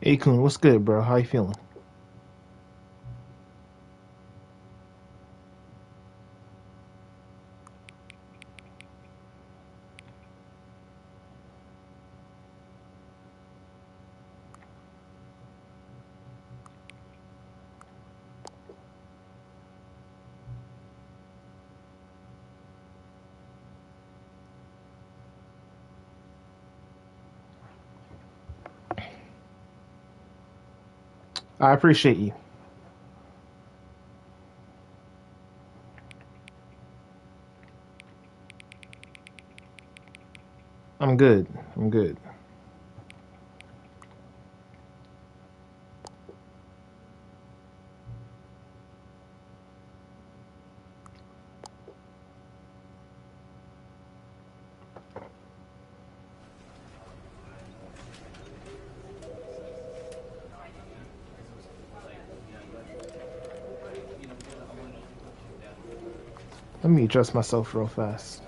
Hey Kun, what's good, bro? How you feeling? I appreciate you. I'm good. I'm good. Let me adjust myself real fast.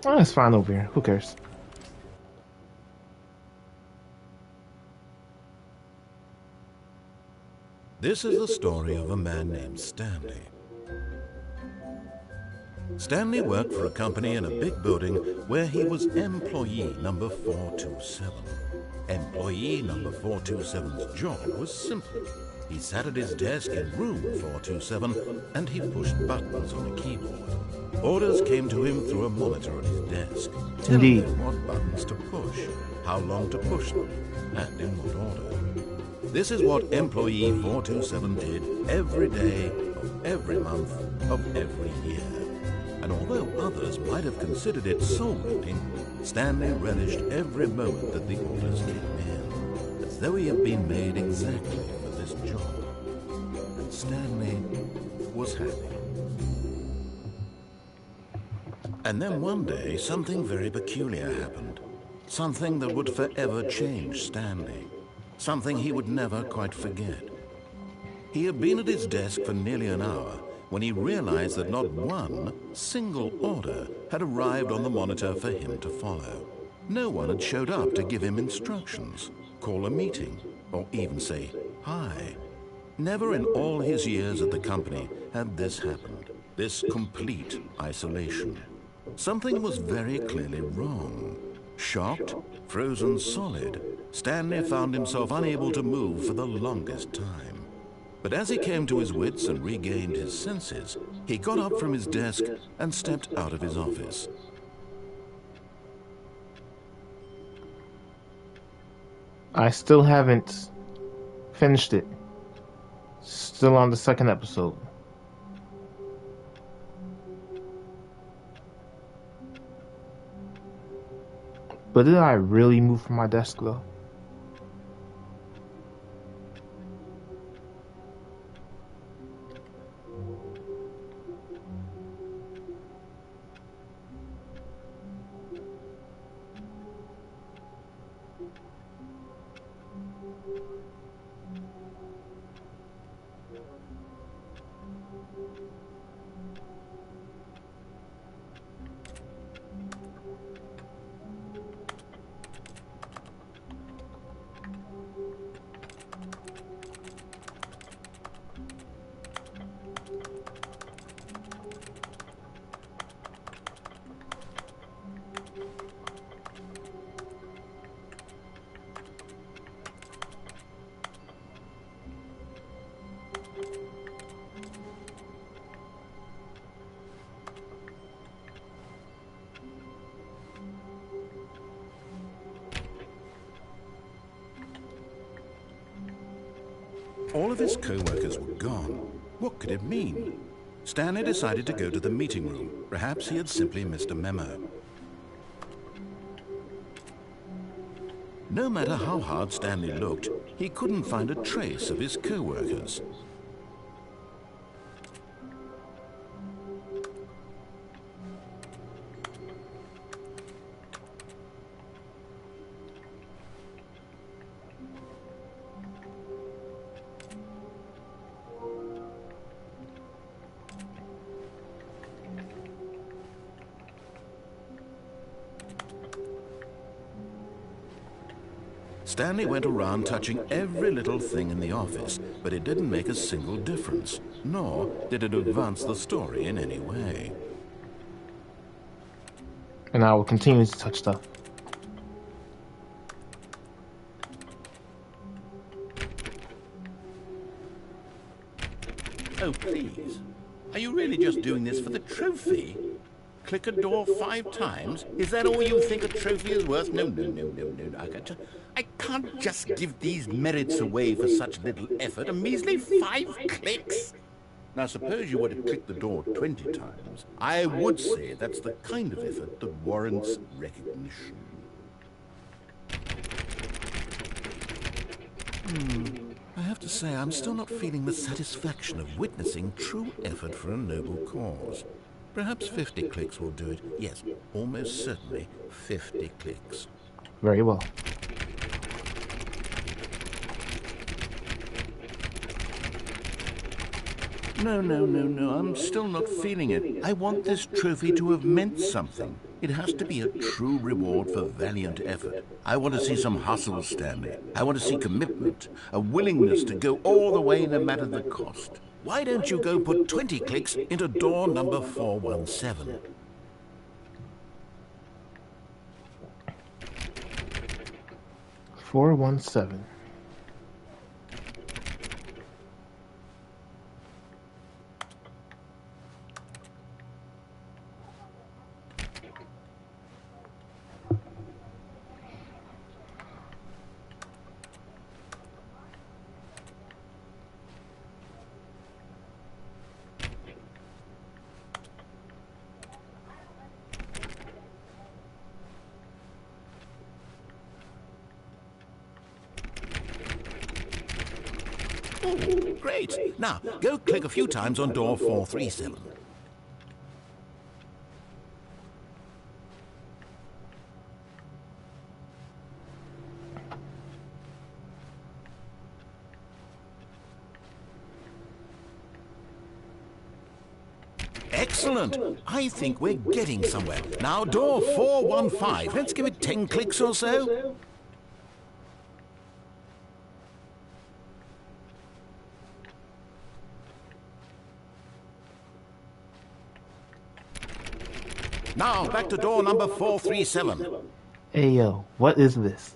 Oh, it's fine over here. Who cares? This is the story of a man named Stanley. Stanley worked for a company in a big building where he was employee number 427. Employee number 427's job was simple. He sat at his desk in room 427 and he pushed buttons on a keyboard. Orders came to him through a monitor at his desk, telling him what buttons to push, how long to push them, and in what order. This is what employee 427 did every day of every month of every year. And although others might have considered it soul-eating, Stanley relished every moment that the orders came in, as though he had been made exactly for this job. And Stanley was happy. And then one day, something very peculiar happened. Something that would forever change Stanley. Something he would never quite forget. He had been at his desk for nearly an hour when he realized that not one single order had arrived on the monitor for him to follow. No one had showed up to give him instructions, call a meeting, or even say hi. Never in all his years at the company had this happened, this complete isolation. Something was very clearly wrong. Shocked, frozen solid, Stanley found himself unable to move for the longest time. But as he came to his wits and regained his senses, he got up from his desk and stepped out of his office. I still haven't finished it. Still on the second episode. But did I really move from my desk though? All of his co-workers were gone, What could it mean? Stanley decided to go to the meeting room. Perhaps he had simply missed a memo. No matter how hard Stanley looked, he couldn't find a trace of his co-workers. Stanley went around touching every little thing in the office, but it didn't make a single difference, nor did it advance the story in any way. And I will continue to touch stuff. Oh, please. Are you really just doing this for the trophy? Click a door 5 times? Is that all you think a trophy is worth? No. I can't just give these merits away for such little effort. A measly 5 clicks. Now, suppose you were to click the door 20 times. I would say that's the kind of effort that warrants recognition. I have to say, I'm still not feeling the satisfaction of witnessing true effort for a noble cause. Perhaps 50 clicks will do it. Yes, almost certainly 50 clicks. Very well. No. I'm still not feeling it. I want this trophy to have meant something. It has to be a true reward for valiant effort. I want to see some hustle, Stanley. I want to see commitment, a willingness to go all the way no matter the cost. Why don't you go put 20 clicks into door number 417? 417. Oh, great. Now, go click a few times on door 437. Excellent. I think we're getting somewhere. Now, door 415. Let's give it 10 clicks or so. Now, back to door number 437. Hey, yo, what is this?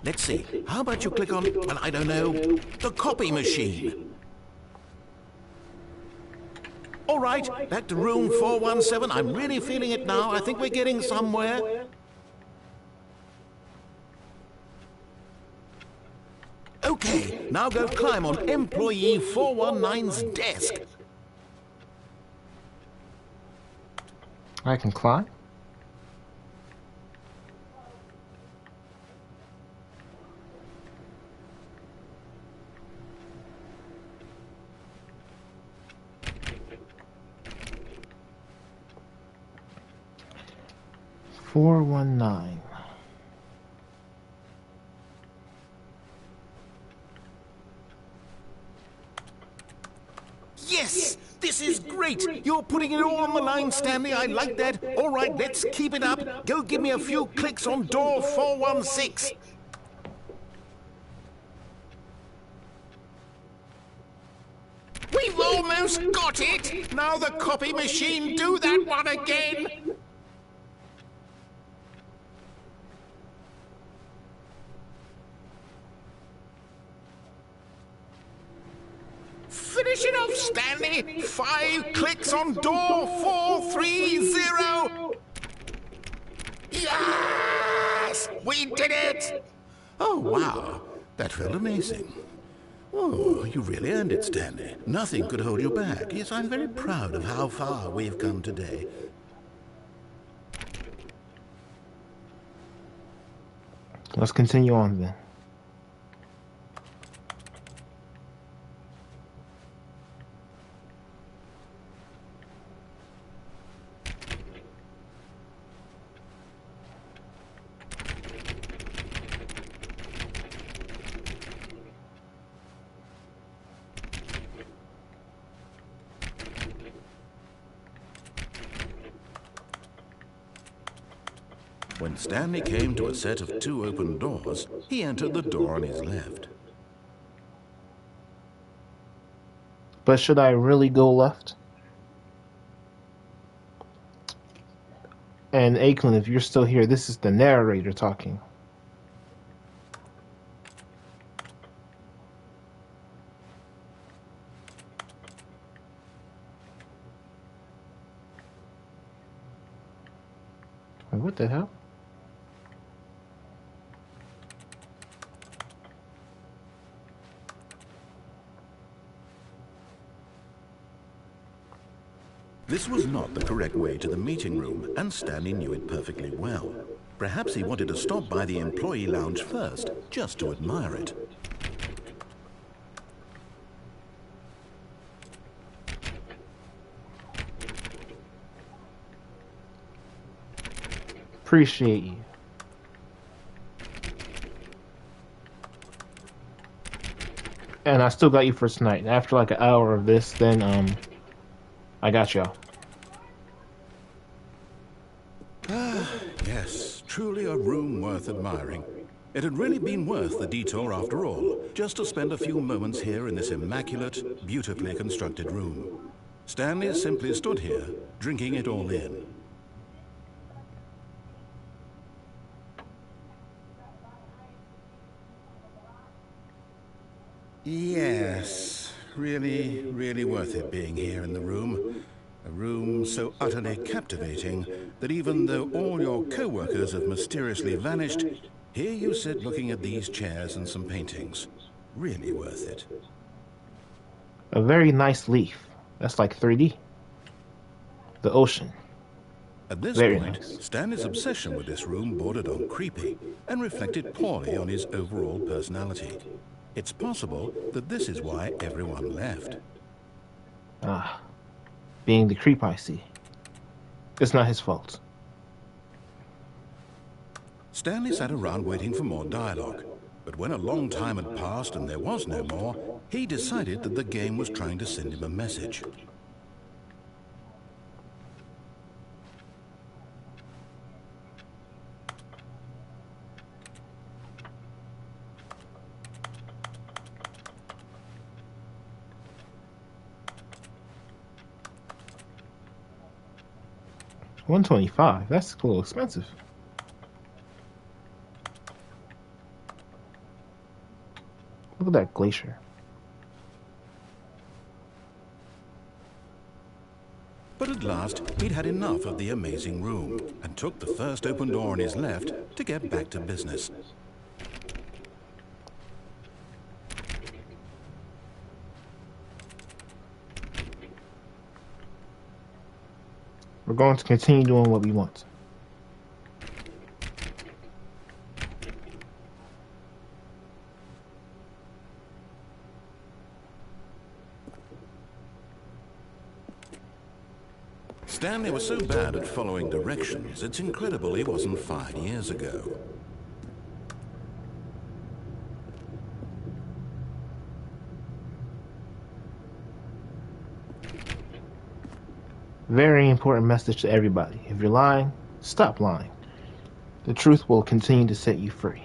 Let's see. How about you click on, well, I don't know, the copy machine? All right, back to room 417. I'm really feeling it now. I think we're getting somewhere. Okay, now go climb on employee 419's desk. I can climb? Four one nine. Yes, this is great. You're putting it all on the line, Stanley. I like that. All right, let's keep it up. Go give me a few clicks on door 416. We've almost got it. Now the copy machine, do that one again. Finish it off, Stanley. 5 clicks on door 430. We did it! Oh, wow. That felt amazing. Oh, you really earned it, Stanley. Nothing could hold you back. Yes, I'm very proud of how far we've come today. Let's continue on then. When Stanley came to a set of 2 open doors, he entered the door on his left. But should I really go left? And Aiklin, if you're still here, this is the narrator talking. Wait, what the hell? This was not the correct way to the meeting room, and Stanley knew it perfectly well. Perhaps he wanted to stop by the employee lounge first, just to admire it. Appreciate you. And I still got you for tonight. After like an hour of this, then I got y'all. Yes, truly a room worth admiring. It had really been worth the detour after all, just to spend a few moments here in this immaculate, beautifully constructed room. Stanley simply stood here, drinking it all in. Yes, really worth it being here in the room. A room so utterly captivating that even though all your co-workers have mysteriously vanished, here you sit looking at these chairs and some paintings. Really worth it. A very nice leaf. That's like 3D. The ocean. At this Very point, nice. Stanley's obsession with this room bordered on creepy and reflected poorly on his overall personality. It's possible that this is why everyone left. Ah, being the creep I see. It's not his fault. Stanley sat around waiting for more dialogue, but when a long time had passed and there was no more, he decided that the game was trying to send him a message. $125. That's a little expensive. Look at that glacier. But at last, he'd had enough of the amazing room and took the first open door on his left to get back to business. We're going to continue doing what we want. Stanley was so bad at following directions, it's incredible he wasn't fired years ago. Very important message to everybody. If you're lying, stop lying. The truth will continue to set you free.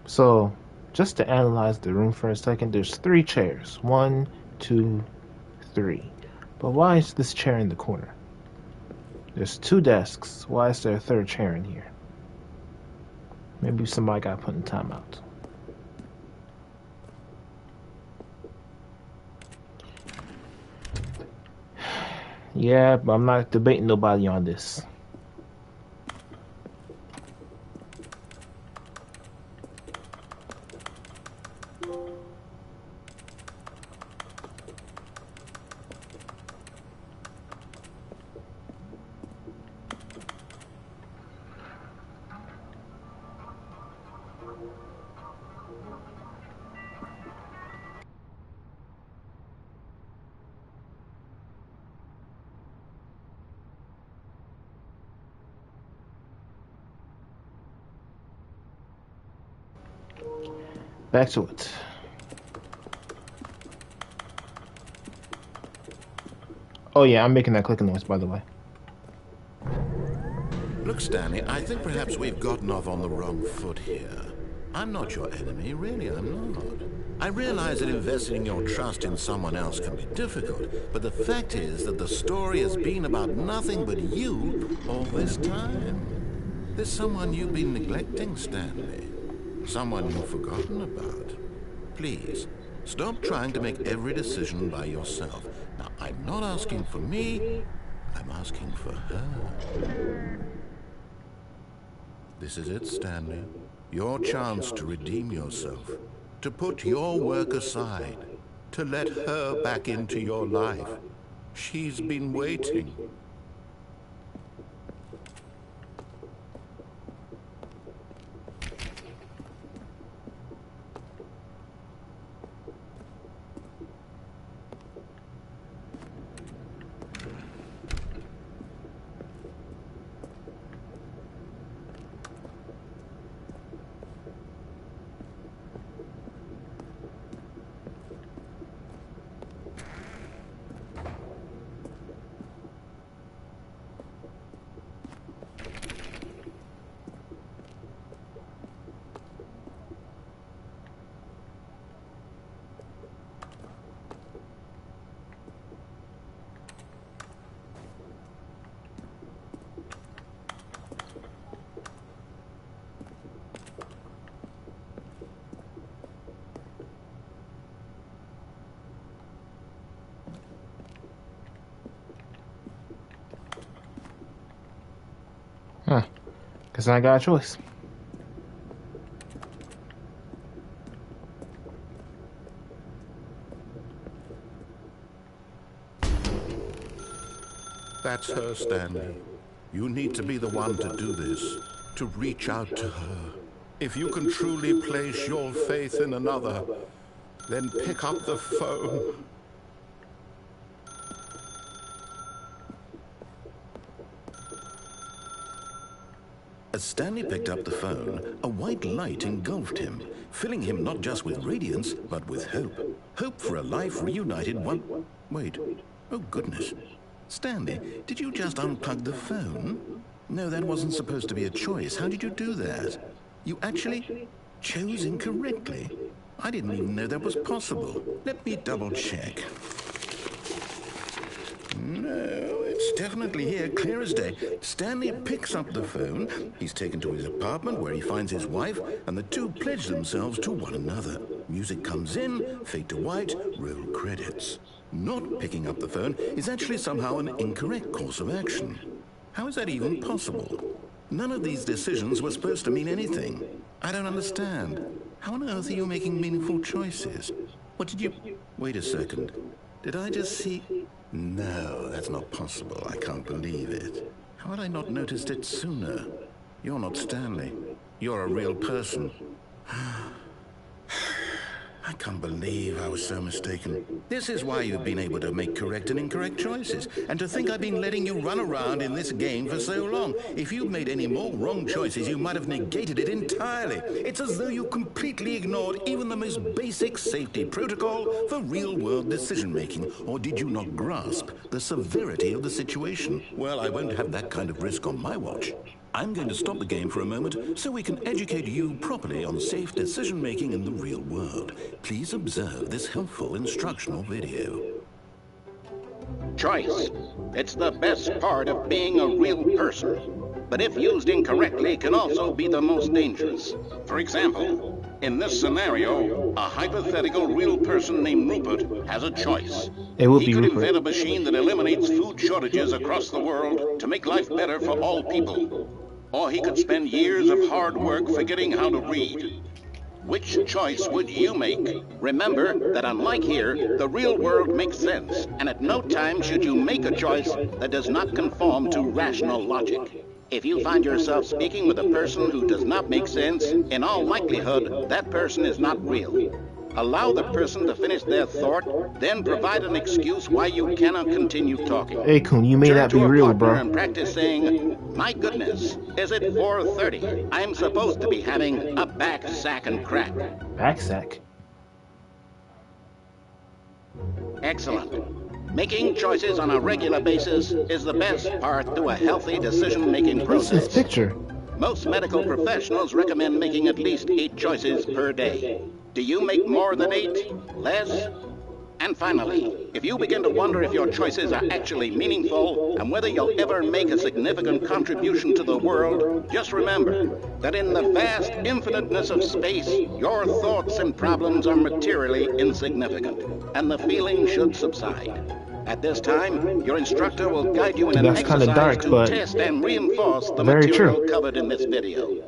So, just to analyze the room for a second, there's 3 chairs. 1, 2, 3. But why is this chair in the corner? There's 2 desks. Why is there a 3rd chair in here? Maybe somebody got put in timeout. Yeah, but I'm not debating nobody on this. Back to it. Oh yeah, I'm making that clicking noise, by the way. Look, Stanley, I think perhaps we've gotten off on the wrong foot here. I'm not your enemy, really, I'm not. I realize that investing your trust in someone else can be difficult, but the fact is that the story has been about nothing but you all this time. There's someone you've been neglecting, Stanley. Someone you've forgotten about. Please, stop trying to make every decision by yourself. Now, I'm not asking for me, I'm asking for her. This is it, Stanley. Your chance to redeem yourself. To put your work aside. To let her back into your life. She's been waiting. Huh. Guess I got a choice. That's her, Stanley. You need to be the one to do this, to reach out to her. If you can truly place your faith in another, then pick up the phone. As Stanley picked up the phone, a white light engulfed him, filling him not just with radiance, but with hope. Hope for a life reunited one... Wait. Oh, goodness. Stanley, did you just unplug the phone? No, that wasn't supposed to be a choice. How did you do that? You actually chose incorrectly. I didn't even know that was possible. Let me double check. No, it's definitely here, clear as day. Stanley picks up the phone. He's taken to his apartment where he finds his wife, and the two pledge themselves to one another. Music comes in, fade to white, roll credits. Not picking up the phone is actually somehow an incorrect course of action. How is that even possible? None of these decisions were supposed to mean anything. I don't understand. How on earth are you making meaningful choices? What did you... Wait a second. Did I just see... No, that's not possible. I can't believe it. How had I not noticed it sooner? You're not Stanley. You're a real person. I can't believe I was so mistaken. This is why you've been able to make correct and incorrect choices. And to think I've been letting you run around in this game for so long. If you'd made any more wrong choices, you might have negated it entirely. It's as though you completely ignored even the most basic safety protocol for real-world decision-making. Or did you not grasp the severity of the situation? Well, I won't have that kind of risk on my watch. I'm going to stop the game for a moment so we can educate you properly on safe decision-making in the real world. Please observe this helpful instructional video. Choice. It's the best part of being a real person. but if used incorrectly can also be the most dangerous. For example, in this scenario, a hypothetical real person named Rupert has a choice. It would He be could Rupert. invent a machine that eliminates food shortages across the world to make life better for all people. Or he could spend years of hard work forgetting how to read. Which choice would you make? Remember that unlike here, the real world makes sense, and at no time should you make a choice that does not conform to rational logic. If you find yourself speaking with a person who does not make sense, in all likelihood, that person is not real. Allow the person to finish their thought, then provide an excuse why you cannot continue talking. Hey, Kun, you may Turn not to be a real, partner bro. and practice saying, "My goodness, is it 4:30? I'm supposed to be having a back sack and crack." Backsack. Excellent. Making choices on a regular basis is the best part to a healthy decision-making What's this process. picture? Most medical professionals recommend making at least 8 choices per day. Do you make more than 8? Less? And finally, if you begin to wonder if your choices are actually meaningful and whether you'll ever make a significant contribution to the world, just remember that in the vast infiniteness of space, your thoughts and problems are materially insignificant, and the feeling should subside. At this time, your instructor will guide you in an That's kinda exercise dark, to but test and reinforce the very material true. covered in this video.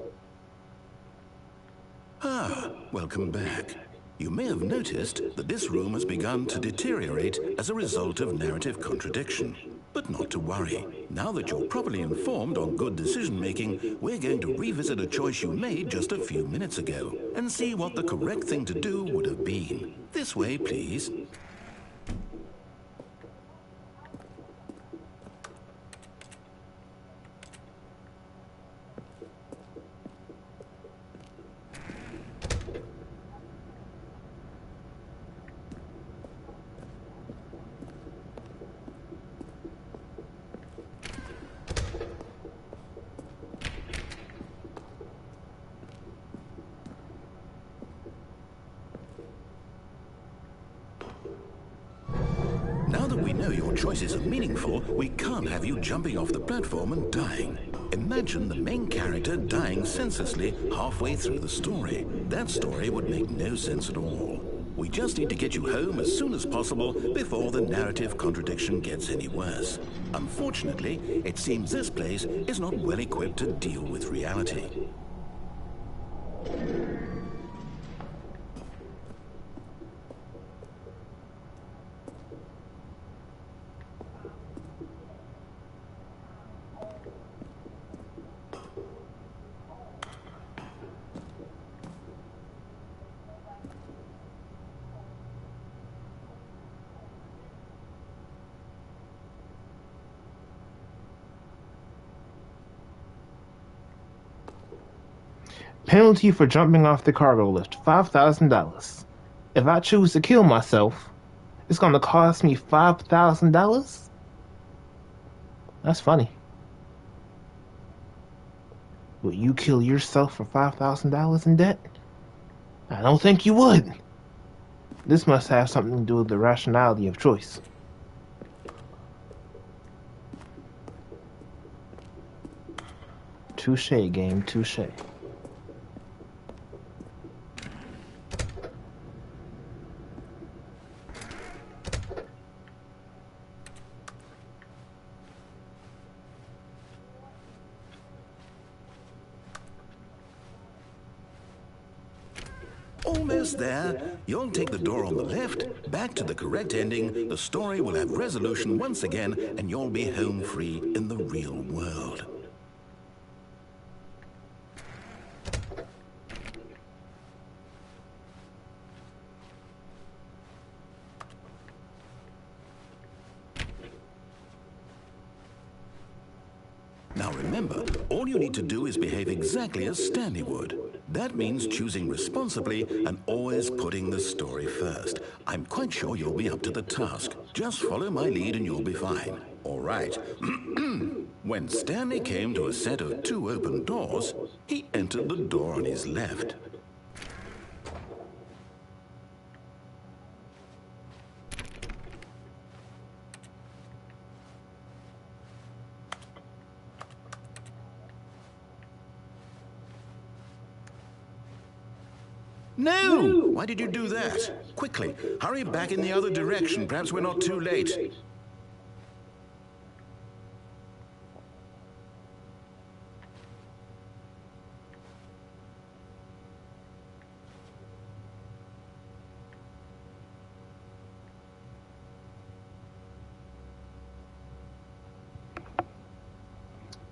Ah, welcome back. You may have noticed that this room has begun to deteriorate as a result of narrative contradiction. But not to worry. Now that you're properly informed on good decision-making, we're going to revisit a choice you made just a few minutes ago and see what the correct thing to do would have been. This way, please. Now that we know your choices are meaningful, we can't have you jumping off the platform and dying. Imagine the main character dying senselessly halfway through the story. That story would make no sense at all. We just need to get you home as soon as possible before the narrative contradiction gets any worse. Unfortunately, it seems this place is not well equipped to deal with reality. Penalty for jumping off the cargo lift, $5,000. If I choose to kill myself, it's gonna cost me $5,000? That's funny. Would you kill yourself for $5,000 in debt? I don't think you would. This must have something to do with the rationality of choice. Touche, game, touche. Almost there. You'll take the door on the left, back to the correct ending, the story will have resolution once again, and you'll be home free in the real world. Now remember, all you need to do is behave exactly as Stanley would. That means choosing responsibly and always putting the story first. I'm quite sure you'll be up to the task. Just follow my lead and you'll be fine. All right. When Stanley came to a set of 2 open doors, he entered the door on his left. No! Why did you do that? Quickly, hurry back in the other direction. Perhaps we're not too late.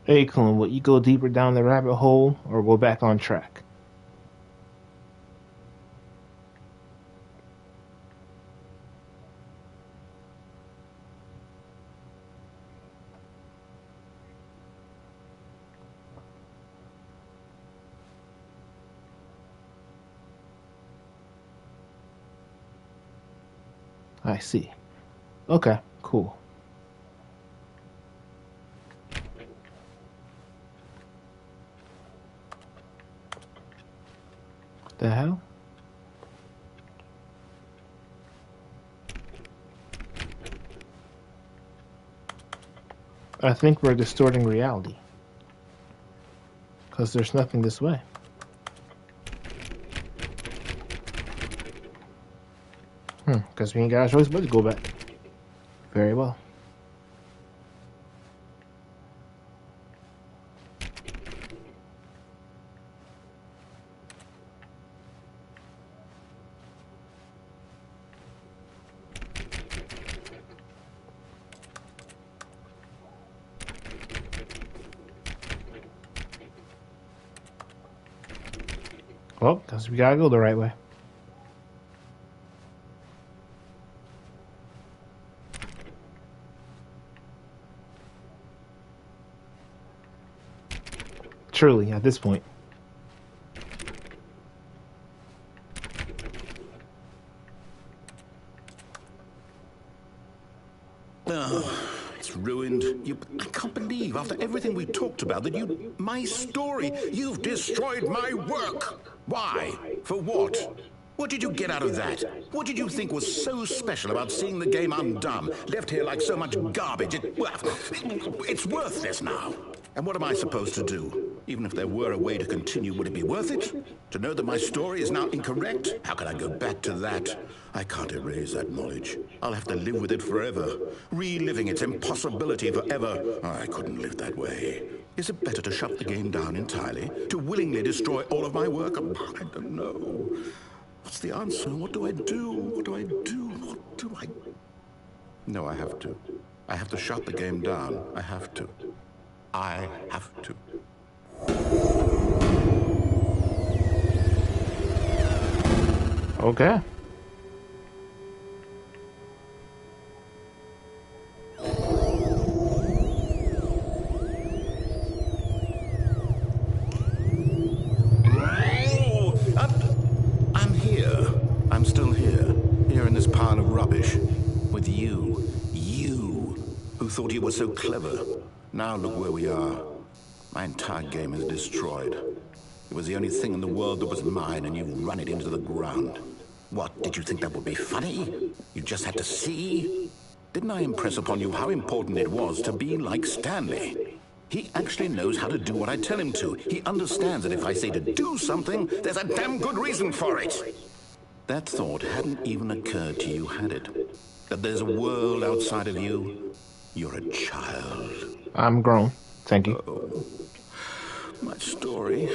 Acorn, will you go deeper down the rabbit hole or go back on track? I see. Okay, cool. The hell? I think we're distorting reality. Because there's nothing this way. Because we ain't got a choice but to go back. Very well. Well, because we gotta go the right way. Truly, at this point. Oh, it's ruined. I can't believe, after everything we talked about, that my story, you've destroyed my work. Why? For what? What did you get out of that? What did you think was so special about seeing the game undone, left here like so much garbage? It's worthless now. And what am I supposed to do? Even if there were a way to continue, would it be worth it? To know that my story is now incorrect? How can I go back to that? I can't erase that knowledge. I'll have to live with it forever, reliving its impossibility forever. I couldn't live that way. Is it better to shut the game down entirely? To willingly destroy all of my work? I don't know. What's the answer? What do I do? What do I do? What do I... No, I have to. I have to shut the game down. I have to. I have to. Okay. I'm here. I'm still here. Here in this pile of rubbish. With you. You. Who thought you were so clever. Now look where we are. My entire game is destroyed. It was the only thing in the world that was mine, and you've run it into the ground. What, did you think that would be funny? You just had to see? Didn't I impress upon you how important it was to be like Stanley? He actually knows how to do what I tell him to. He understands that if I say to do something, there's a damn good reason for it. That thought hadn't even occurred to you, had it? That there's a world outside of you? You're a child. I'm grown. Thank you. Oh, my story.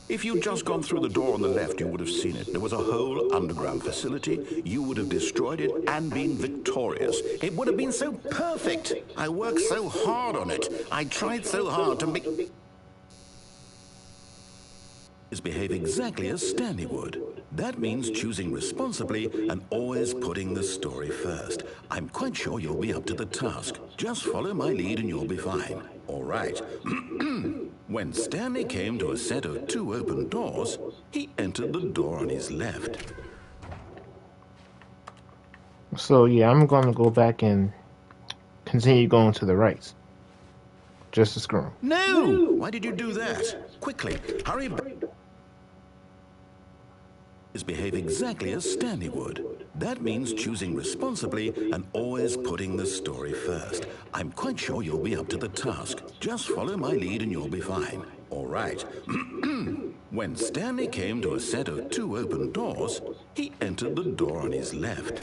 If you'd just gone through the door on the left, you would have seen it. There was a whole underground facility. You would have destroyed it and been victorious. It would have been so perfect. I worked so hard on it. I tried so hard to make... behave exactly as Stanley would. That means choosing responsibly and always putting the story first. I'm quite sure you'll be up to the task. Just follow my lead and you'll be fine. All right. When Stanley came to a set of 2 open doors, he entered the door on his left. So yeah, I'm going to go back and continue going to the right. Just to screw him. No! Why did you do that? Quickly, hurry back. Behave exactly as Stanley would. That means choosing responsibly and always putting the story first. I'm quite sure you'll be up to the task. Just follow my lead and you'll be fine. All right. When Stanley came to a set of 2 open doors, he entered the door on his left.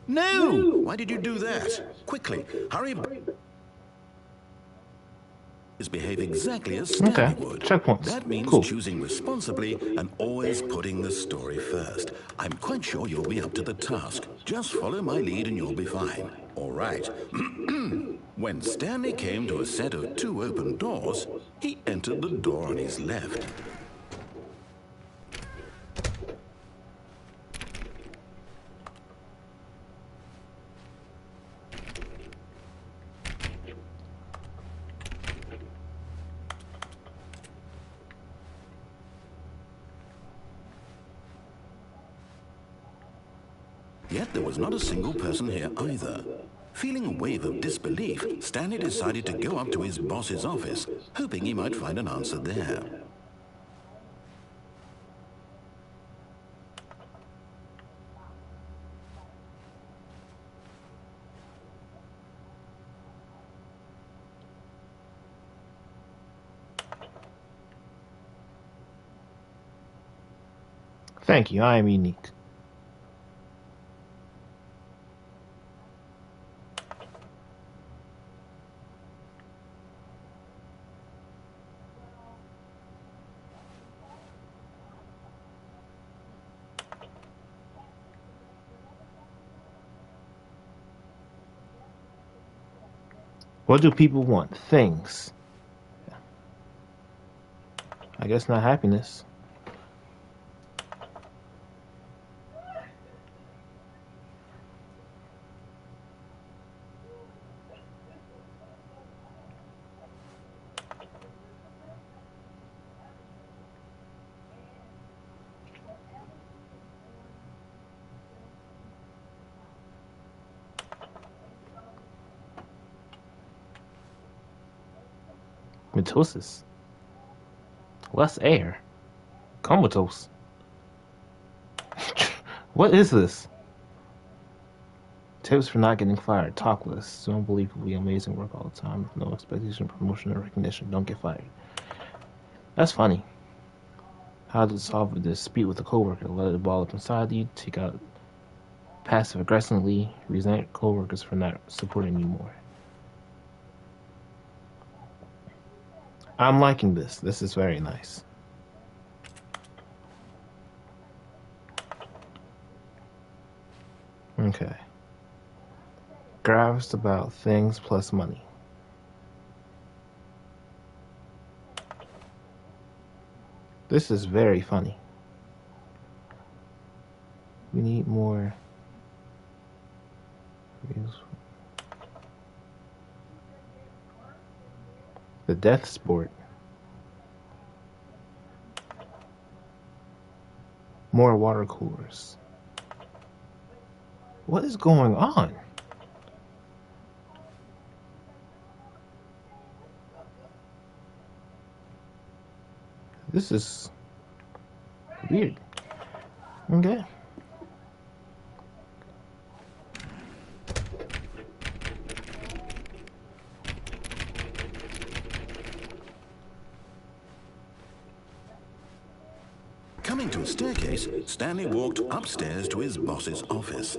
No! Why did you do that? Quickly, hurry back. Behave exactly as Stanley would. Checkpoints. That means Cool. choosing responsibly and always putting the story first. I'm quite sure you'll be up to the task. Just follow my lead and you'll be fine. All right. When Stanley came to a set of 2 open doors, he entered the door on his left. Yet there was not a single person here either. Feeling a wave of disbelief, Stanley decided to go up to his boss's office, hoping he might find an answer there. Thank you, I am unique. What do people want? Things. I guess not happiness. Mitosis. Less air. Comatose. What is this? Tips for not getting fired. Talk list. So unbelievably amazing work all the time. No expectation of promotion or recognition. Don't get fired. That's funny. How to solve a dispute with a coworker. Let it ball up inside you. Take out passive aggressively. Resent coworkers for not supporting you more. I'm liking this. This is very nice. Okay. Graphs about things plus money. This is very funny. We need more. The death sport. More water coolers. What is going on? This is weird. Okay. Coming to a staircase, Stanley walked upstairs to his boss's office.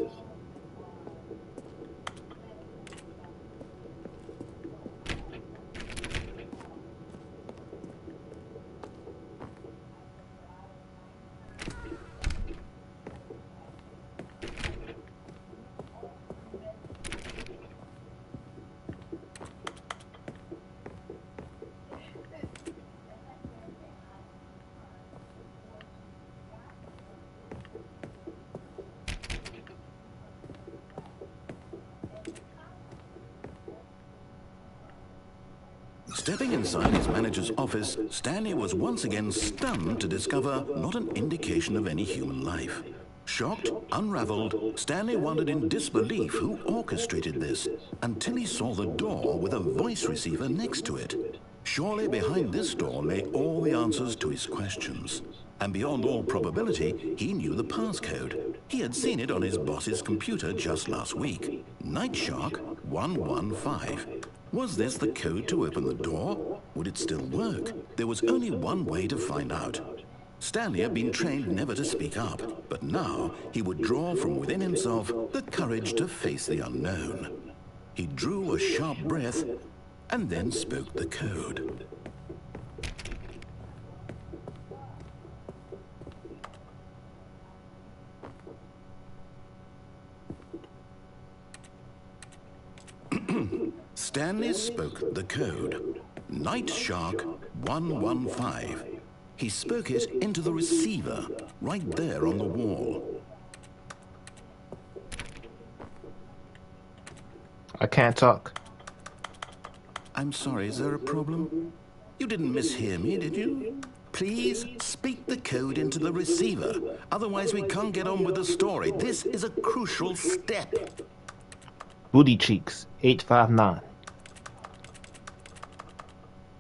Stepping inside his manager's office, Stanley was once again stunned to discover not an indication of any human life. Shocked, unraveled, Stanley wondered in disbelief who orchestrated this, until he saw the door with a voice receiver next to it. Surely behind this door lay all the answers to his questions. And beyond all probability, he knew the passcode. He had seen it on his boss's computer just last week. Night Shark 115. Was this the code to open the door? Would it still work? There was only one way to find out. Stanley had been trained never to speak up, but now he would draw from within himself the courage to face the unknown. He drew a sharp breath and then spoke the code. Stanley spoke the code. Night Shark 115. He spoke it into the receiver, right there on the wall. I can't talk. I'm sorry, is there a problem? You didn't mishear me, did you? Please speak the code into the receiver. Otherwise, we can't get on with the story. This is a crucial step. Booty cheeks 859.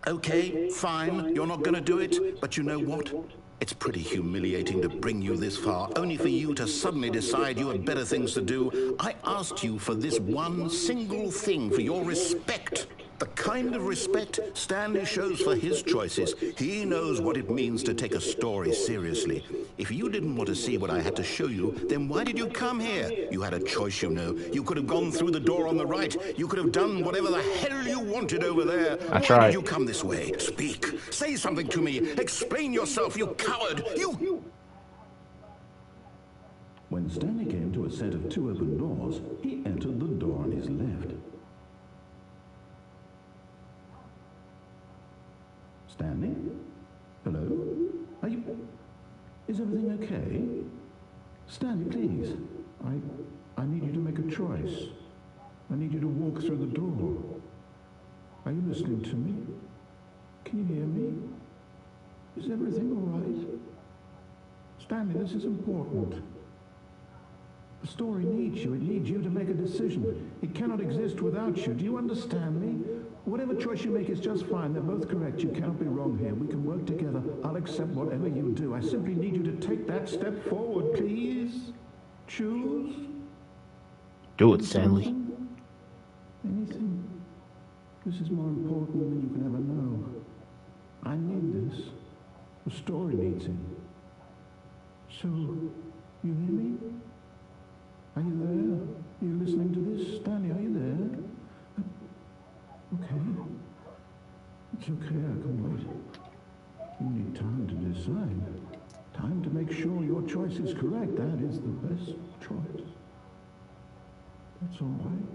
Okay, fine, you're not gonna do it, but you know what? It's pretty humiliating to bring you this far, only for you to suddenly decide you have better things to do. I asked you for this one single thing, for your respect. The kind of respect Stanley shows for his choices. He knows what it means to take a story seriously. If you didn't want to see what I had to show you, then why did you come here? You had a choice, you know. You could have gone through the door on the right. You could have done whatever the hell you wanted over there. I Why tried. did you come this way? Speak. Say something to me. Explain yourself, you coward. You... When Stanley came to a set of two open doors, he entered the door on his left. Stanley? Hello? Are you... Is everything okay? Stanley, please. I need you to make a choice. I need you to walk through the door. Are you listening to me? Can you hear me? Is everything all right? Stanley, this is important. The story needs you. It needs you to make a decision. It cannot exist without you. Do you understand me? Whatever choice you make is just fine. They're both correct. You cannot be wrong here. We can work together. I'll accept whatever you do. I simply need you to take that step forward, please. Choose. Do it, Stanley. Anything. This is more important than you can ever know. I need this. The story needs it. So, you hear me? Are you there? Are you listening to this? Stanley, are you there? Okay. It's okay, I can wait. You need time to decide. Time to make sure your choice is correct. That is the best choice. That's all right.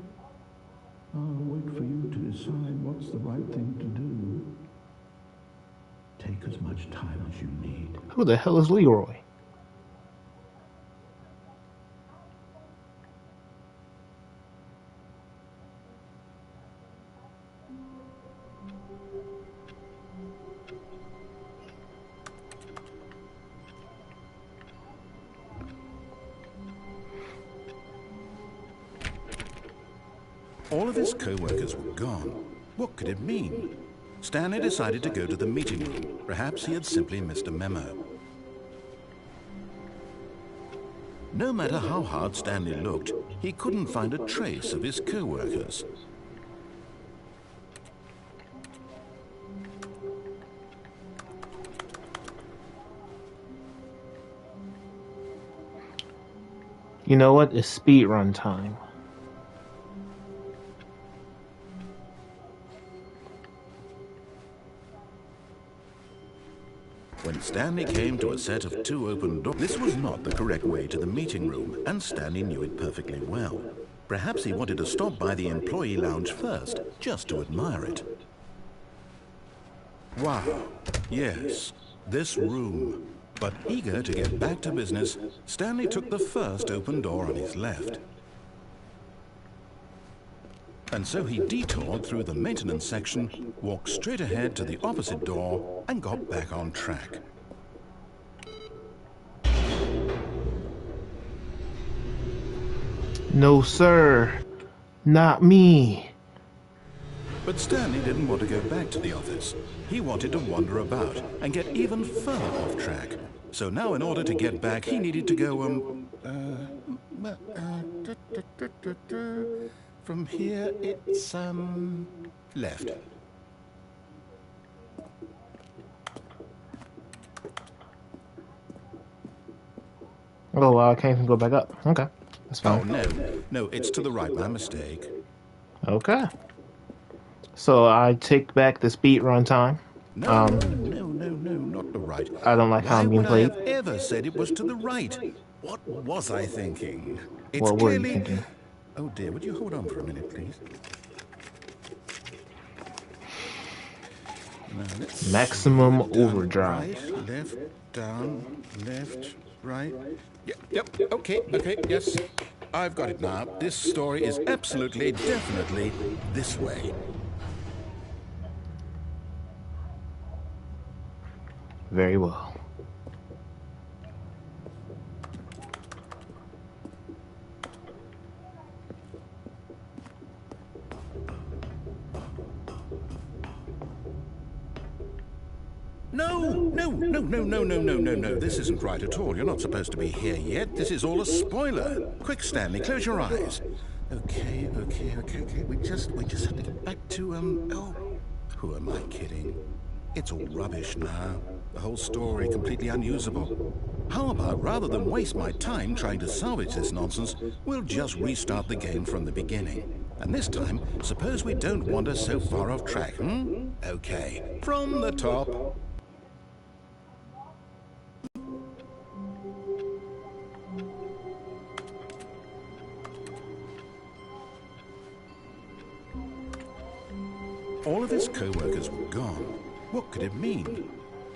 I'll wait for you to decide what's the right thing to do. Take as much time as you need. Who the hell is Leroy? All of his co-workers were gone. What could it mean? Stanley decided to go to the meeting room. Perhaps he had simply missed a memo. No matter how hard Stanley looked, he couldn't find a trace of his co-workers. You know what? It's speed run time. When Stanley came to a set of two open doors, this was not the correct way to the meeting room, and Stanley knew it perfectly well. Perhaps he wanted to stop by the employee lounge first, just to admire it. Wow, yes, this room. But eager to get back to business, Stanley took the first open door on his left. And so he detoured through the maintenance section, walked straight ahead to the opposite door, and got back on track. No, sir. Not me. But Stanley didn't want to go back to the office. He wanted to wander about and get even further off track. So now in order to get back, he needed to go, from here it's, left. Oh, well, I can't even go back up. Okay, that's fine. Oh, no, it's to the right, my mistake. Okay. So I take back the speed run time. No, not the right. I don't like how I'm being Why would I played. have ever said it was to the right? What was I thinking? It's What were you clearly... thinking? Oh dear, would you hold on for a minute, please? Now, let's Maximum see. Down, overdrive. Right, left, down, left, right. Yep, okay, yes. I've got it now. This story is absolutely, definitely this way. Very well. No. This isn't right at all. You're not supposed to be here yet. This is all a spoiler. Quick, Stanley, close your eyes. Okay. We just have to get back to, oh, who am I kidding? It's all rubbish now. The whole story completely unusable. How about, rather than waste my time trying to salvage this nonsense, we'll just restart the game from the beginning. And this time, suppose we don't wander so far off track, Okay, from the top. All of his co-workers were gone. What could it mean?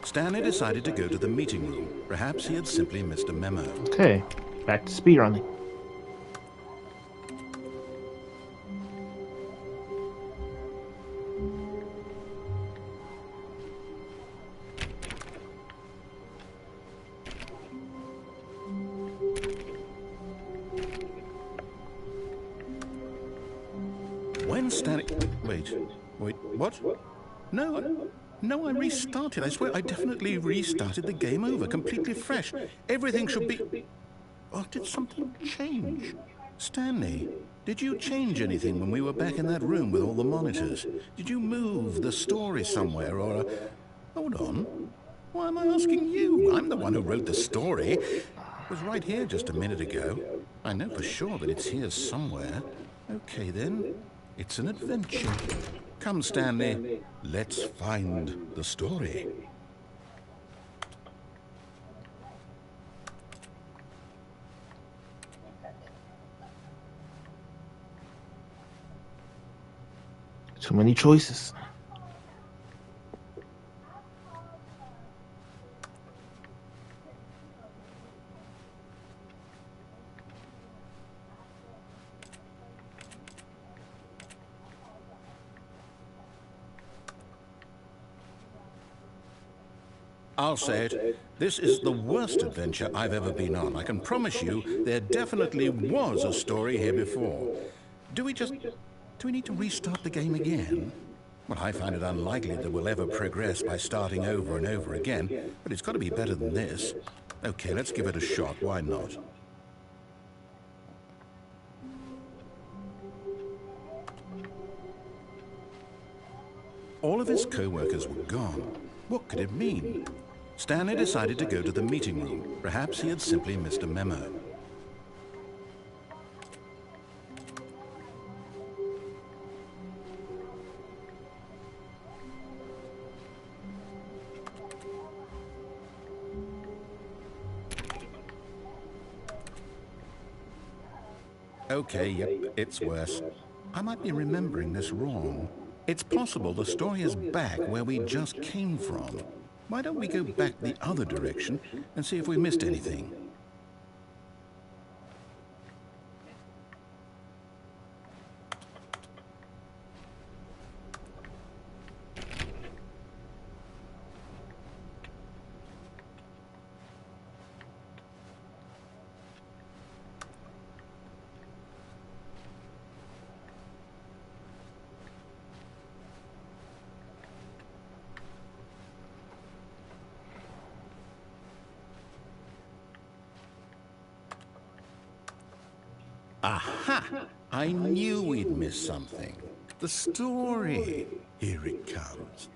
Stanley decided to go to the meeting room. Perhaps he had simply missed a memo. Okay, back to speed running. When Stanley... Wait, what? No, I restarted. I swear I definitely restarted the game over, completely fresh. Everything should be... Oh, did something change? Stanley, did you change anything when we were back in that room with all the monitors? Did you move the story somewhere, or... Hold on. Why am I asking you? I'm the one who wrote the story. It was right here just a minute ago. I know for sure that it's here somewhere. Okay, then. It's an adventure. Come, Stanley. Let's find the story. Too many choices. I'll say it. This is the worst adventure I've ever been on. I can promise you there definitely was a story here before. Do we need to restart the game again? Well, I find it unlikely that we'll ever progress by starting over and over again, but it's got to be better than this. Okay, let's give it a shot. Why not? All of his co-workers were gone. What could it mean? Stanley decided to go to the meeting room. Perhaps he had simply missed a memo. Okay, yep, it's worse. I might be remembering this wrong. It's possible the story is back where we just came from. Why don't we go back the other direction and see if we missed anything? Aha! I knew we'd miss something. The story. Here it comes.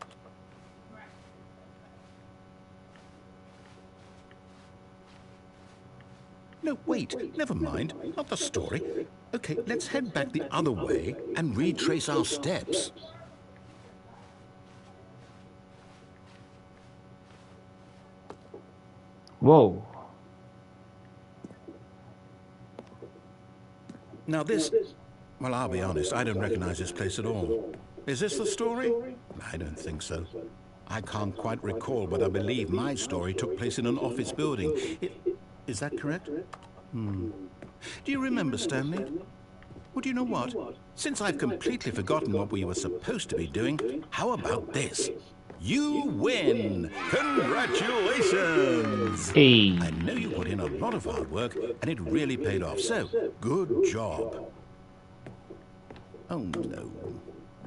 No, wait, never mind. Not the story. Okay, let's head back the other way and retrace our steps. Whoa. Now this... Well, I'll be honest, I don't recognize this place at all. Is this the story? I don't think so. I can't quite recall, but I believe my story took place in an office building. Is that correct? Do you remember, Stanley? Well, do you know what? Since I've completely forgotten what we were supposed to be doing, how about this? You win! Congratulations! Hey. I know you put in a lot of hard work, and it really paid off, so good job. Oh, no.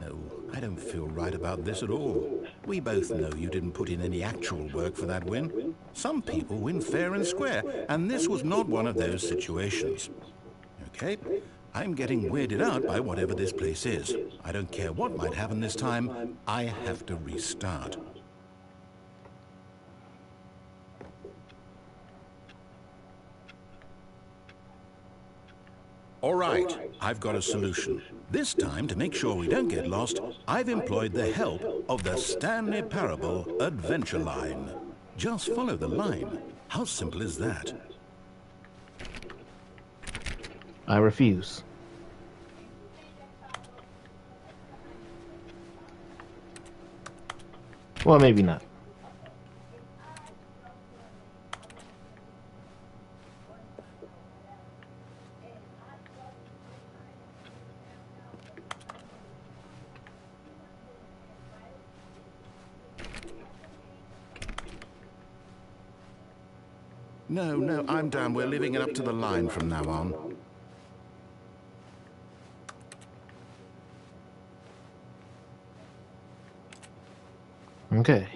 No, I don't feel right about this at all. We both know you didn't put in any actual work for that win. Some people win fair and square, and this was not one of those situations. Okay? I'm getting weirded out by whatever this place is. I don't care what might happen this time. I have to restart. All right, I've got a solution. This time, to make sure we don't get lost, I've employed the help of the Stanley Parable Adventure Line. Just follow the line. How simple is that? I refuse. Well, maybe not. No, I'm down. We're leaving it up to the line from now on. Okay.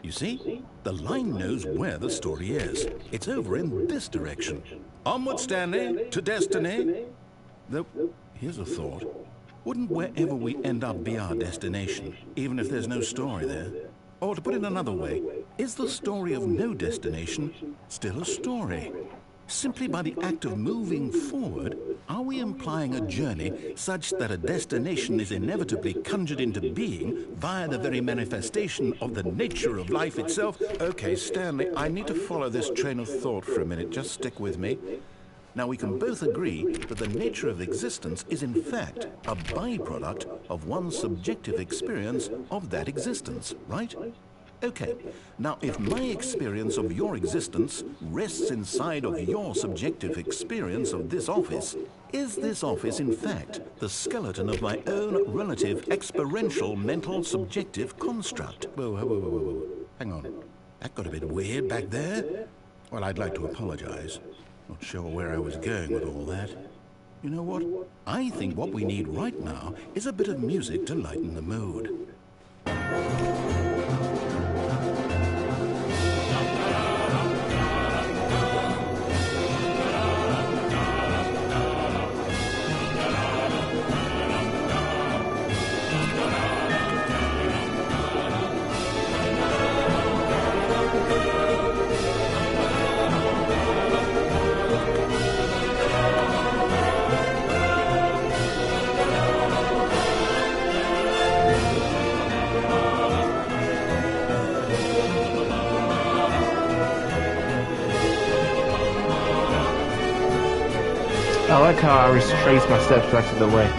You see? The line knows where the story is. It's over in this direction. Onward, Stanley, to destiny. Though, here's a thought. Wouldn't wherever we end up be our destination, even if there's no story there? Or to put it another way, is the story of no destination still a story? Simply by the act of moving forward, are we implying a journey such that a destination is inevitably conjured into being via the very manifestation of the nature of life itself? Okay, Stanley, I need to follow this train of thought for a minute. Just stick with me. Now, we can both agree that the nature of existence is in fact a byproduct of one's subjective experience of that existence, right? Okay, now if my experience of your existence rests inside of your subjective experience of this office, is this office in fact the skeleton of my own relative experiential mental subjective construct? Whoa. Hang on. That got a bit weird back there. Well, I'd like to apologize. Not sure where I was going with all that. You know what? I think what we need right now is a bit of music to lighten the mood. I like how I retrace my steps back to the way.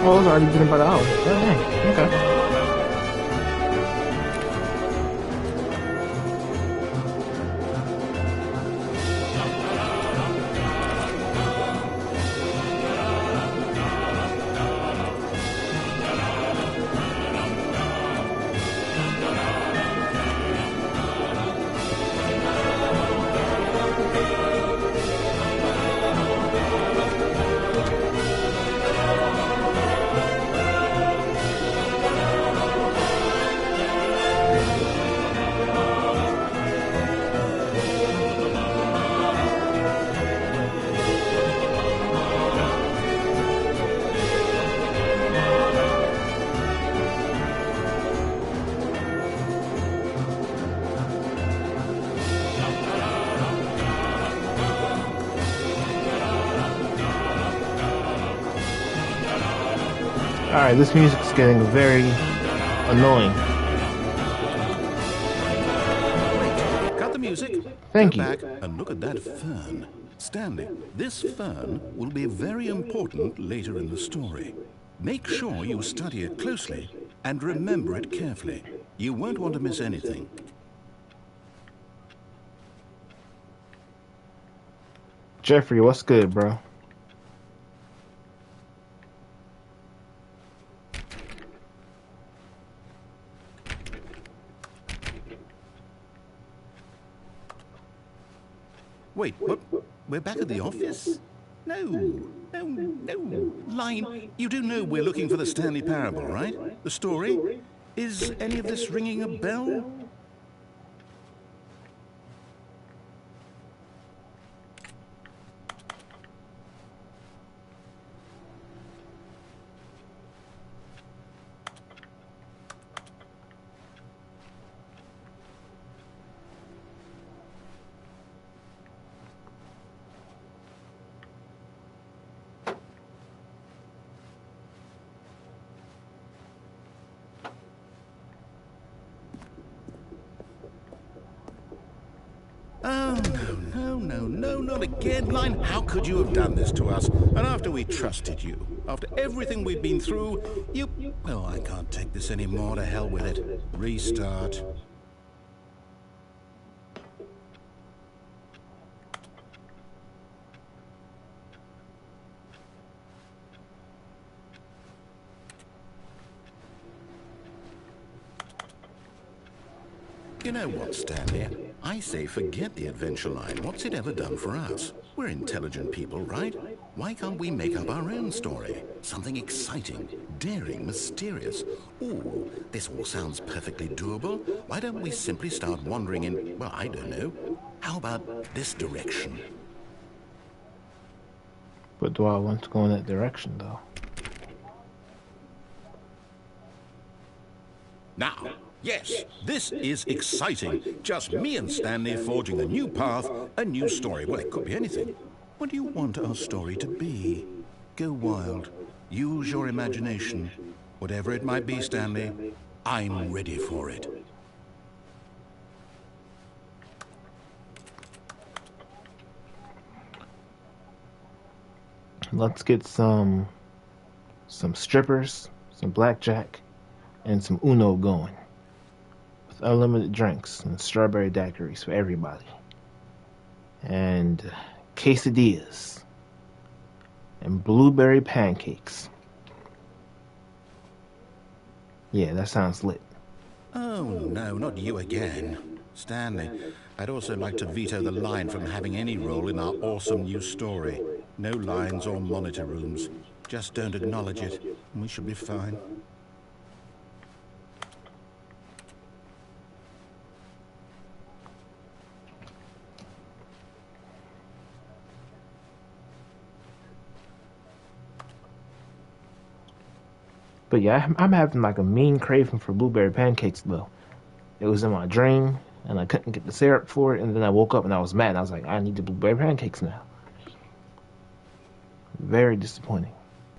Oh, it's already been about an hour. Oh, dang. Okay. Alright, this music's getting very annoying. Wait, cut the music. Thank Go you. back and look at that fern. Stanley, this fern will be very important later in the story. Make sure you study it closely and remember it carefully. You won't want to miss anything. Jeffrey, what's good, bro? Wait, what? We're back at the office? No. Line, you do know we're looking for the Stanley Parable, right? The story? Is any of this ringing a bell? Oh, no, not again, Line. How could you have done this to us? And after we trusted you, after everything we've been through, you... Oh, I can't take this anymore. To hell with it. Restart. You know what, Stanley? I say forget the adventure line. What's it ever done for us? We're intelligent people, right? Why can't we make up our own story? Something exciting, daring, mysterious. Ooh, this all sounds perfectly doable. Why don't we simply start wandering in, well, I don't know. How about this direction? But do I want to go in that direction, though? Now, yes, this is exciting. Just me and Stanley forging a new path, a new story. Well, it could be anything. What do you want our story to be? Go wild. Use your imagination. Whatever it might be, Stanley, I'm ready for it. Let's get some strippers, some blackjack, and some Uno going. With unlimited drinks and strawberry daiquiris for everybody. And quesadillas. And blueberry pancakes. Yeah, that sounds lit. Oh, no, not you again. Stanley, I'd also like to veto the line from having any role in our awesome new story. No lines or monitor rooms. Just don't acknowledge it, and we should be fine. But yeah, I'm having like a mean craving for blueberry pancakes though. It was in my dream, and I couldn't get the syrup for it, and then I woke up and I was mad. I was like, I need the blueberry pancakes now. Very disappointing.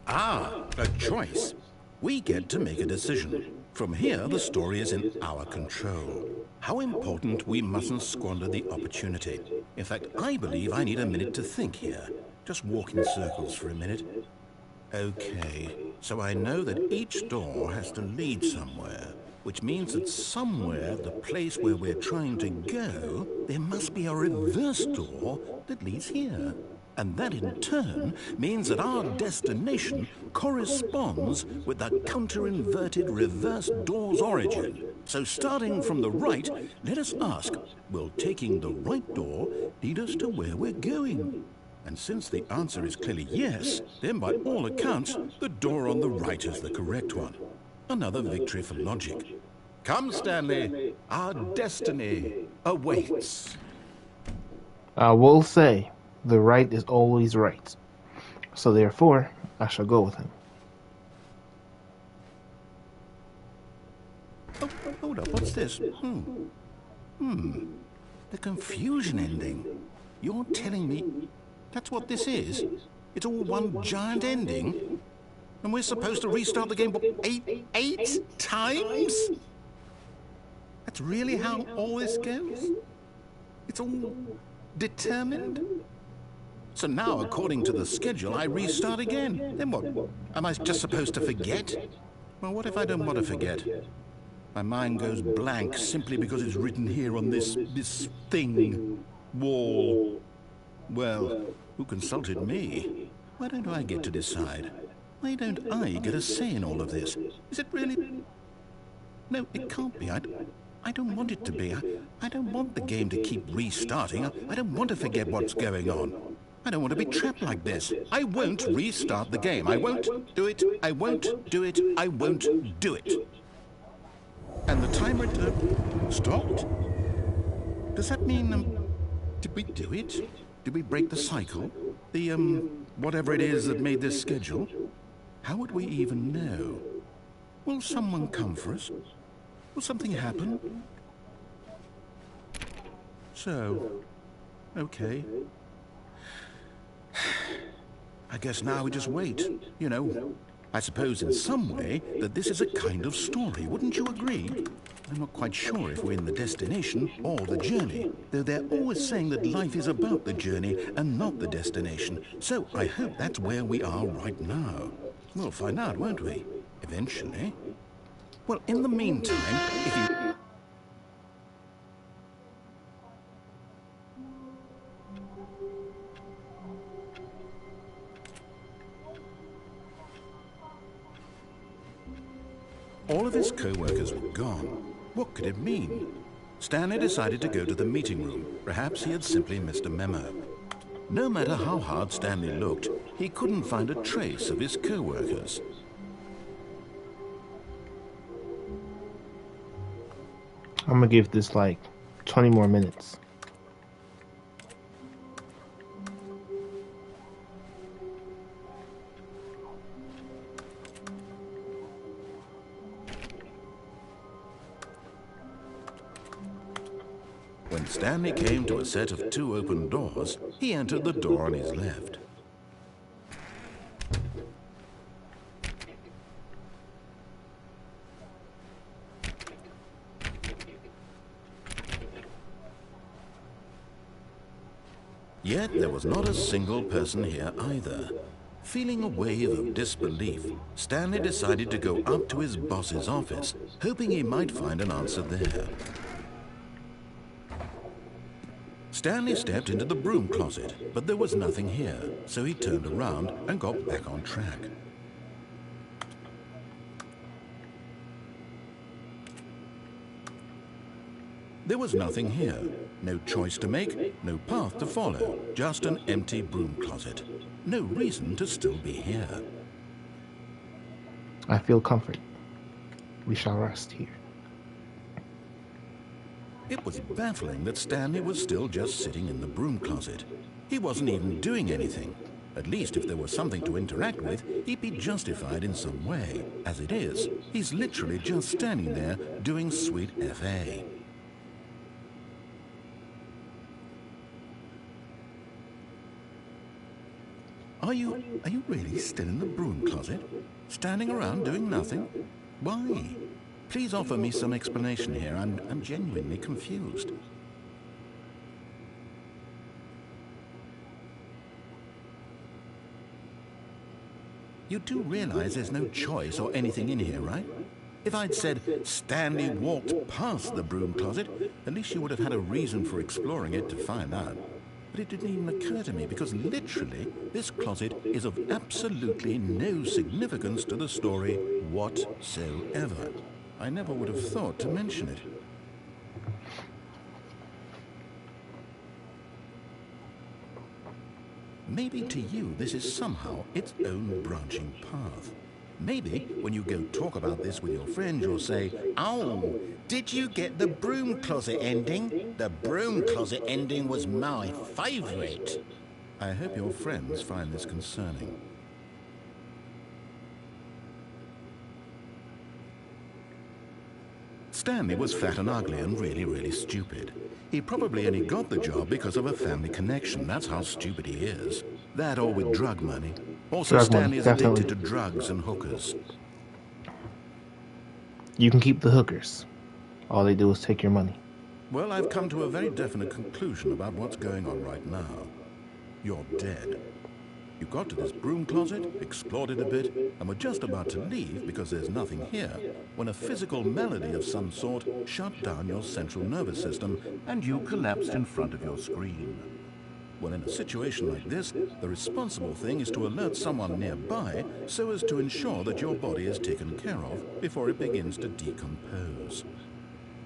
Ah, a choice. We get to make a decision. From here, the story is in our control. How important we mustn't squander the opportunity. In fact, I believe I need a minute to think here. Just walk in circles for a minute. Okay, so I know that each door has to lead somewhere, which means that somewhere, the place where we're trying to go, there must be a reverse door that leads here. And that in turn means that our destination corresponds with the counter-inverted reverse door's origin. So starting from the right, let us ask, will taking the right door lead us to where we're going? And since the answer is clearly yes, then by all accounts, the door on the right is the correct one. Another victory for logic. Come, Stanley, our destiny awaits. I will say, the right is always right. So therefore, I shall go with him. Oh, hold up, what's this? The confusion ending. You're telling me that's what this is? It's all one giant ending? And we're supposed to restart the game eight times? That's really how all this goes? It's all determined? So now, according to the schedule, I restart again. Then what? Am I just supposed to forget? Well, what if I don't want to forget? My mind goes blank simply because it's written here on this thing. Wall. Well, who consulted me? Why don't I get to decide? Why don't I get a say in all of this? Is it really? No, it can't be. I don't want it to be. I don't want the game to keep restarting. I don't want to forget what's going on. I don't want to be trapped like this. I won't restart the game. I won't do it. I won't do it. I won't do it. And the timer stopped? Does that mean, did we do it? Did we break the cycle? The, whatever it is that made this schedule? How would we even know? Will someone come for us? Will something happen? So, okay. I guess now we just wait, you know. I suppose in some way that this is a kind of story, wouldn't you agree? I'm not quite sure if we're in the destination or the journey, though they're always saying that life is about the journey and not the destination. So I hope that's where we are right now. We'll find out, won't we? Eventually. Well, in the meantime, if you... All of his co-workers were gone. What could it mean? Stanley decided to go to the meeting room. Perhaps he had simply missed a memo. No matter how hard Stanley looked, he couldn't find a trace of his co-workers. I'm gonna give this like 20 more minutes. When Stanley came to a set of 2 open doors, he entered the door on his left. Yet there was not a single person here either. Feeling a wave of disbelief, Stanley decided to go up to his boss's office, hoping he might find an answer there. Stanley stepped into the broom closet, but there was nothing here, so he turned around and got back on track. There was nothing here. No choice to make, no path to follow, just an empty broom closet. No reason to still be here. I feel comfort. We shall rest here. It was baffling that Stanley was still just sitting in the broom closet. He wasn't even doing anything. At least if there was something to interact with, he'd be justified in some way. As it is, he's literally just standing there doing sweet FA. Are you really still in the broom closet? Standing around doing nothing? Why? Please offer me some explanation here. I'm genuinely confused. You do realize there's no choice or anything in here, right? If I'd said Stanley walked past the broom closet, at least you would have had a reason for exploring it to find out. But it didn't even occur to me because literally this closet is of absolutely no significance to the story whatsoever. I never would have thought to mention it. Maybe to you this is somehow its own branching path. Maybe when you go talk about this with your friends, you'll say, Oh, did you get the broom closet ending? The broom closet ending was my favorite. I hope your friends find this concerning. Stanley was fat and ugly and really stupid. He probably only got the job because of a family connection. That's how stupid he is. That or with drug money. Also, Stanley is addicted to drugs and hookers. You can keep the hookers. All they do is take your money. Well, I've come to a very definite conclusion about what's going on right now. You're dead. You got to this broom closet, explored it a bit, and were just about to leave because there's nothing here, when a physical malady of some sort shut down your central nervous system and you collapsed in front of your screen. Well, in a situation like this, the responsible thing is to alert someone nearby so as to ensure that your body is taken care of before it begins to decompose.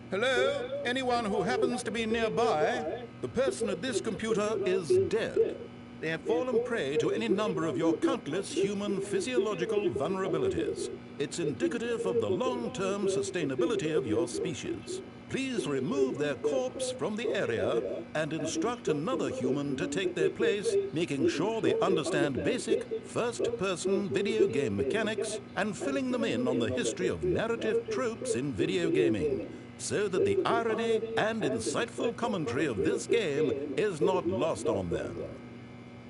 Hello? Anyone who happens to be nearby? The person at this computer is dead. They have fallen prey to any number of your countless human physiological vulnerabilities. It's indicative of the long-term sustainability of your species. Please remove their corpse from the area and instruct another human to take their place, making sure they understand basic first-person video game mechanics and filling them in on the history of narrative tropes in video gaming, so that the irony and insightful commentary of this game is not lost on them.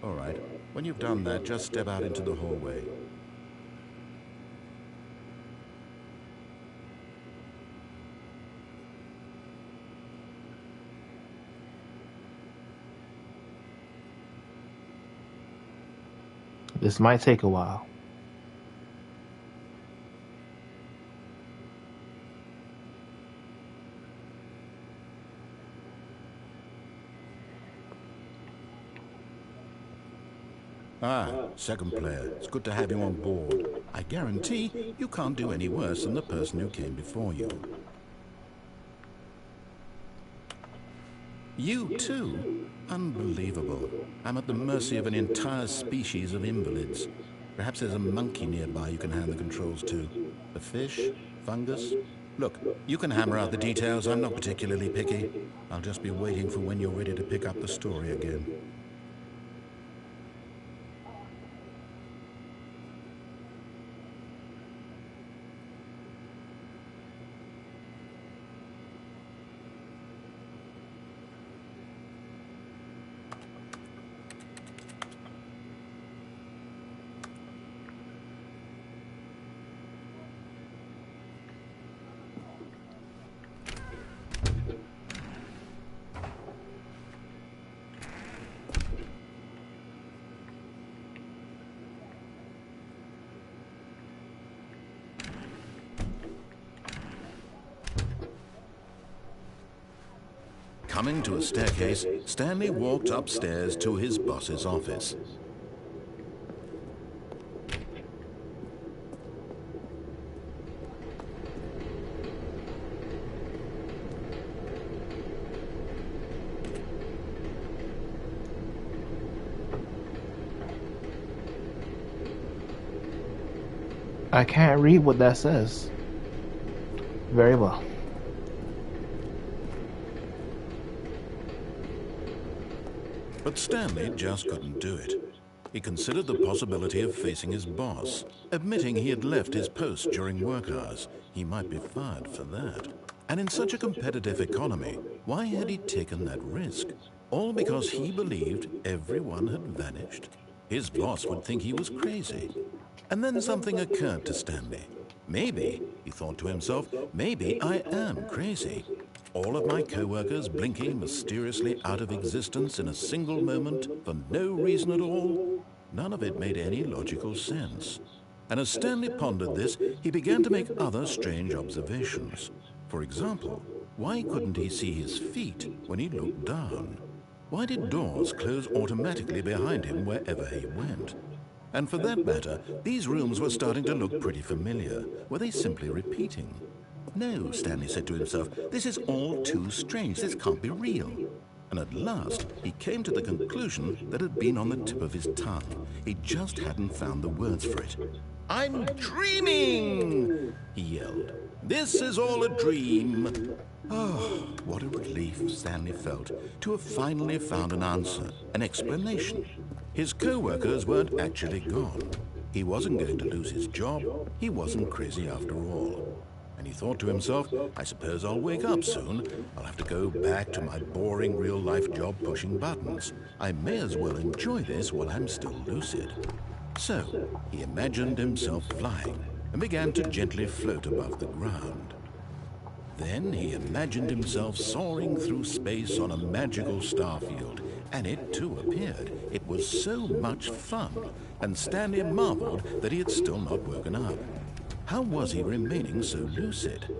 All right, when you've done that, just step out into the hallway. This might take a while. Ah, second player. It's good to have you on board. I guarantee you can't do any worse than the person who came before you. You too? Unbelievable. I'm at the mercy of an entire species of invalids. Perhaps there's a monkey nearby you can hand the controls to. A fish? Fungus? Look, you can hammer out the details. I'm not particularly picky. I'll just be waiting for when you're ready to pick up the story again. Coming to a staircase, Stanley walked upstairs to his boss's office. I can't read what that says. Very well. But Stanley just couldn't do it. He considered the possibility of facing his boss, admitting he had left his post during work hours. He might be fired for that. And in such a competitive economy, why had he taken that risk? All because he believed everyone had vanished? His boss would think he was crazy. And then something occurred to Stanley. Maybe, he thought to himself, maybe I am crazy. All of my co-workers blinking mysteriously out of existence in a single moment for no reason at all. None of it made any logical sense. And as Stanley pondered this, he began to make other strange observations. For example, why couldn't he see his feet when he looked down? Why did doors close automatically behind him wherever he went? And for that matter, these rooms were starting to look pretty familiar. Were they simply repeating? No, Stanley said to himself, this is all too strange. This can't be real. And at last, he came to the conclusion that had been on the tip of his tongue. He just hadn't found the words for it. "I'm dreaming!" he yelled. "This is all a dream." Oh, what a relief Stanley felt to have finally found an answer, an explanation. His co-workers weren't actually gone. He wasn't going to lose his job. He wasn't crazy after all. And he thought to himself, I suppose I'll wake up soon. I'll have to go back to my boring real-life job pushing buttons. I may as well enjoy this while I'm still lucid. So, he imagined himself flying and began to gently float above the ground. Then he imagined himself soaring through space on a magical starfield, and it too appeared. It was so much fun, and Stanley marveled that he had still not woken up. How was he remaining so lucid?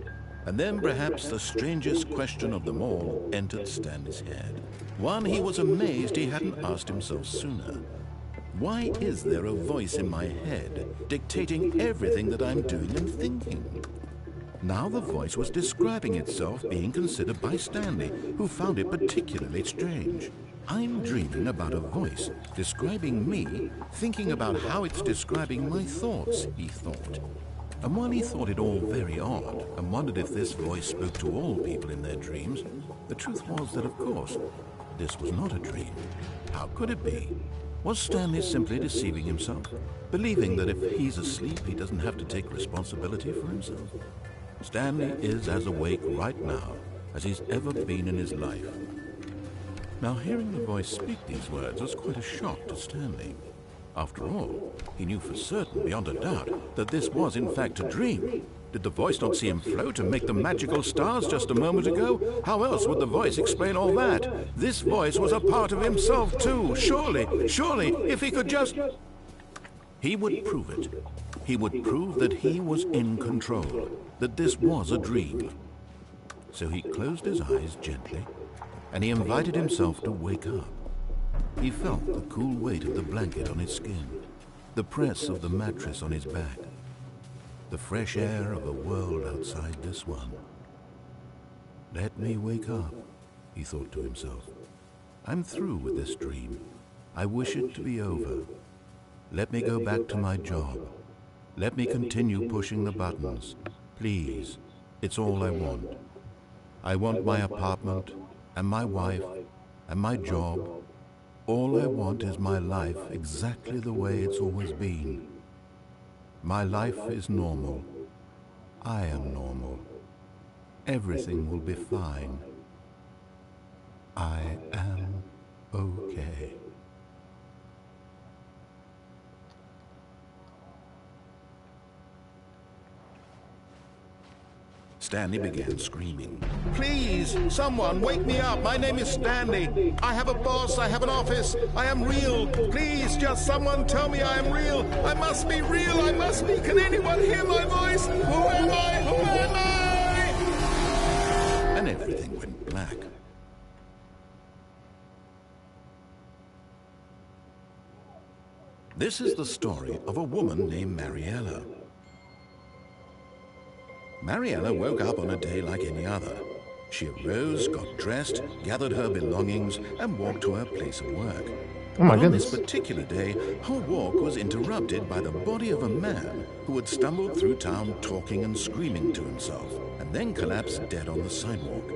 And then perhaps the strangest question of them all entered Stanley's head. One he was amazed he hadn't asked himself sooner. Why is there a voice in my head dictating everything that I'm doing and thinking? Now the voice was describing itself being considered by Stanley, who found it particularly strange. I'm dreaming about a voice describing me, thinking about how it's describing my thoughts, he thought. And while he thought it all very odd and wondered if this voice spoke to all people in their dreams, the truth was that, of course, this was not a dream. How could it be? Was Stanley simply deceiving himself, believing that if he's asleep, he doesn't have to take responsibility for himself? Stanley is as awake right now as he's ever been in his life. Now, hearing the voice speak these words was quite a shock to Stanley. After all, he knew for certain, beyond a doubt, that this was in fact a dream. Did the voice not see him float and make the magical stars just a moment ago? How else would the voice explain all that? This voice was a part of himself too. Surely, if he could just... He would prove it. He would prove that he was in control, that this was a dream. So he closed his eyes gently, and he invited himself to wake up. He felt the cool weight of the blanket on his skin, the press of the mattress on his back, the fresh air of a world outside this one. Let me wake up, he thought to himself. I'm through with this dream. I wish it to be over. Let me go back to my job. Let me continue pushing the buttons. Please, it's all I want. I want my apartment, and my wife, and my job. All I want is my life exactly the way it's always been. My life is normal. I am normal. Everything will be fine. I am okay. Stanley began screaming. Please, someone, wake me up. My name is Stanley. I have a boss. I have an office. I am real. Please, just someone tell me I am real. I must be real. I must be. Can anyone hear my voice? Who am I? Who am I? And everything went black. This is the story of a woman named Mariella. Mariella woke up on a day like any other. She arose, got dressed, gathered her belongings, and walked to her place of work. Oh my But on this goodness. particular day, her walk was interrupted by the body of a man who had stumbled through town talking and screaming to himself, and then collapsed dead on the sidewalk.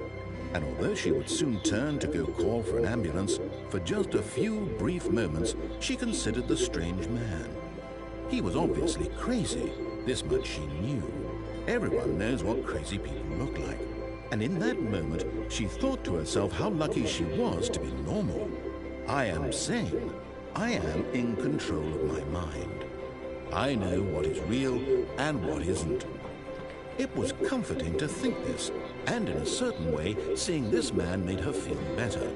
And although she would soon turn to go call for an ambulance, for just a few brief moments, she considered the strange man. He was obviously crazy. This much she knew. Everyone knows what crazy people look like. And in that moment, she thought to herself how lucky she was to be normal. I am sane. I am in control of my mind. I know what is real and what isn't. It was comforting to think this, and in a certain way, seeing this man made her feel better.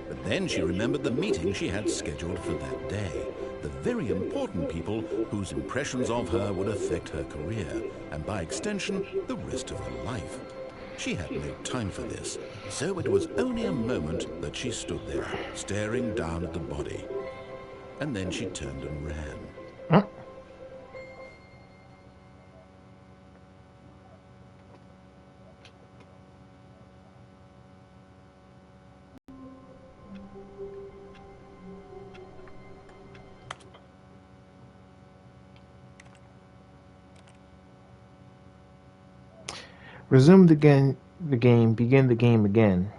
But then she remembered the meeting she had scheduled for that day, the very important people whose impressions of her would affect her career, and by extension, the rest of her life. She had no time for this, so it was only a moment that she stood there, staring down at the body. And then she turned and ran. Huh? Resume begin the game again.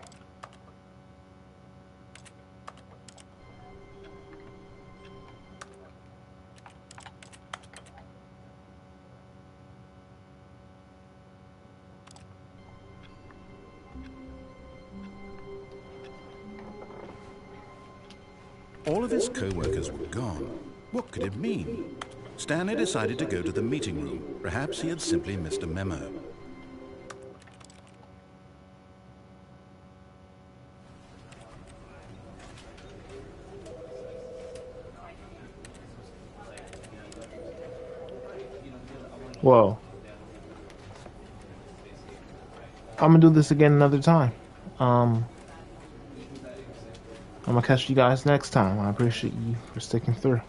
All of his co-workers were gone. What could it mean? Stanley decided to go to the meeting room. Perhaps he had simply missed a memo. Whoa. I'm gonna do this again another time. I'm gonna catch you guys next time. I appreciate you for sticking through.